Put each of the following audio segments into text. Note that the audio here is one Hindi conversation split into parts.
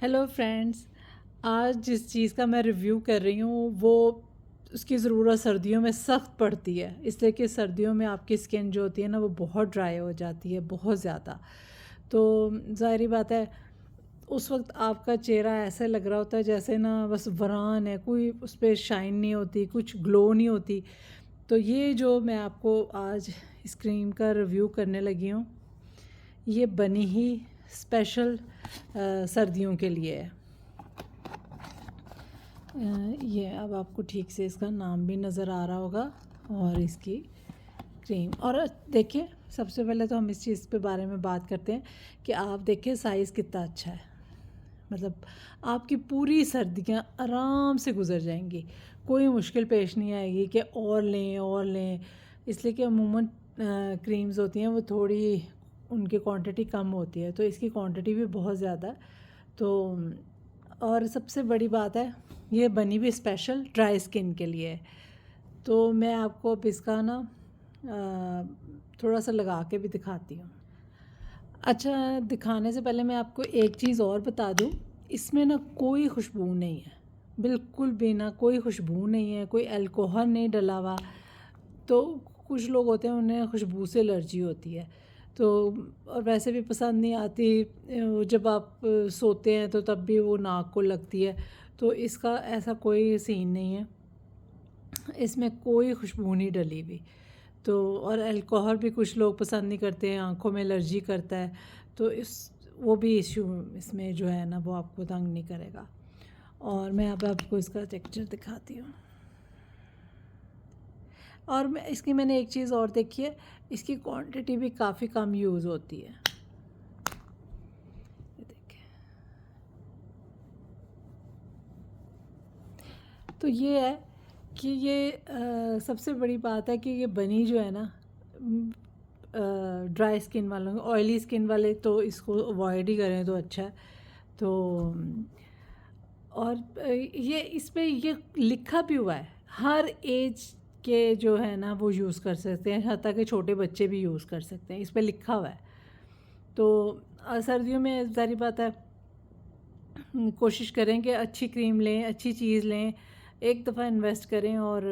Hello friends. आज जिस चीज़ का मैं रिव्यू कर रही हूँ वो उसकी ज़रूरत सर्दियों में सख्त पड़ती है, इसलिए कि सर्दियों में आपकी स्किन जो होती है ना वो बहुत ड्राई हो जाती है, बहुत ज़्यादा। तो ज़ाहिर बात है उस वक्त आपका चेहरा ऐसे लग रहा होता है जैसे ना बस वरान है, कोई उस पर शाइन नहीं होती, कुछ ग्लो नहीं होती। तो ये जो मैं आपको आज इस क्रीम का रिव्यू करने लगी हूँ, ये बनी ही स्पेशल सर्दियों के लिए है। ये अब आपको ठीक से इसका नाम भी नज़र आ रहा होगा और इसकी क्रीम। और देखिए, सबसे पहले तो हम इस चीज़ पे बारे में बात करते हैं कि आप देखिए साइज़ कितना अच्छा है। मतलब आपकी पूरी सर्दियाँ आराम से गुजर जाएंगी, कोई मुश्किल पेश नहीं आएगी कि और लें और लें। इसलिए कि अमूमन क्रीम्स होती हैं वो थोड़ी उनकी क्वांटिटी कम होती है, तो इसकी क्वांटिटी भी बहुत ज़्यादा है। तो और सबसे बड़ी बात है, ये बनी भी स्पेशल ड्राई स्किन के लिए है। तो मैं आपको अब इसका ना थोड़ा सा लगा के भी दिखाती हूँ। अच्छा, दिखाने से पहले मैं आपको एक चीज़ और बता दूँ, इसमें ना कोई खुशबू नहीं है, बिल्कुल भी ना कोई खुशबू नहीं है, कोई अल्कोहल नहीं डला हुआ। तो कुछ लोग होते हैं उन्हें खुशबू से एलर्जी होती है, तो और वैसे भी पसंद नहीं आती। जब आप सोते हैं तो तब भी वो नाक को लगती है। तो इसका ऐसा कोई सीन नहीं है, इसमें कोई खुशबू नहीं डली हुई। तो और अल्कोहल भी कुछ लोग पसंद नहीं करते हैं, आँखों में एलर्जी करता है, तो इस वो भी इशू इसमें जो है ना वो आपको तंग नहीं करेगा। और मैं अब आपको इसका टेक्सचर दिखाती हूँ। और मैंने एक चीज़ और देखी है, इसकी क्वांटिटी भी काफ़ी कम यूज़ होती है। ये देखिए, तो ये है कि ये सबसे बड़ी बात है कि ये बनी जो है ना ड्राई स्किन वालों, ऑयली स्किन वाले तो इसको अवॉइड ही करें तो अच्छा है। तो और ये इस पे ये लिखा भी हुआ है, हर एज के जो है ना वो यूज़ कर सकते हैं, यहाँ तक कि छोटे बच्चे भी यूज़ कर सकते हैं, इस पे लिखा हुआ है। तो सर्दियों में ज़ाहिर बात है कोशिश करें कि अच्छी क्रीम लें, अच्छी चीज़ लें, एक दफ़ा इन्वेस्ट करें और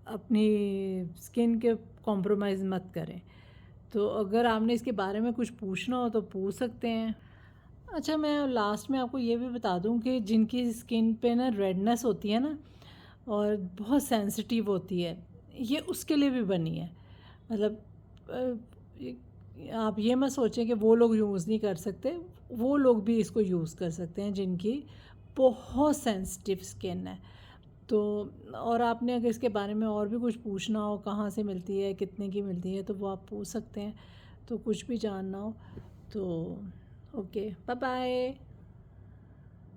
अपनी स्किन के कॉम्प्रोमाइज़ मत करें। तो अगर आपने इसके बारे में कुछ पूछना हो तो पूछ सकते हैं। अच्छा, मैं लास्ट में आपको ये भी बता दूं कि जिनकी स्किन पे ना रेडनेस होती है ना और बहुत सेंसिटिव होती है, ये उसके लिए भी बनी है। मतलब आप ये मत सोचें कि वो लोग यूज़ नहीं कर सकते, वो लोग भी इसको यूज़ कर सकते हैं जिनकी बहुत सेंसिटिव स्किन है। तो और आपने अगर इसके बारे में और भी कुछ पूछना हो, कहाँ से मिलती है, कितने की मिलती है, तो वो आप पूछ सकते हैं। तो कुछ भी जानना हो तो ओके, बाय बाय।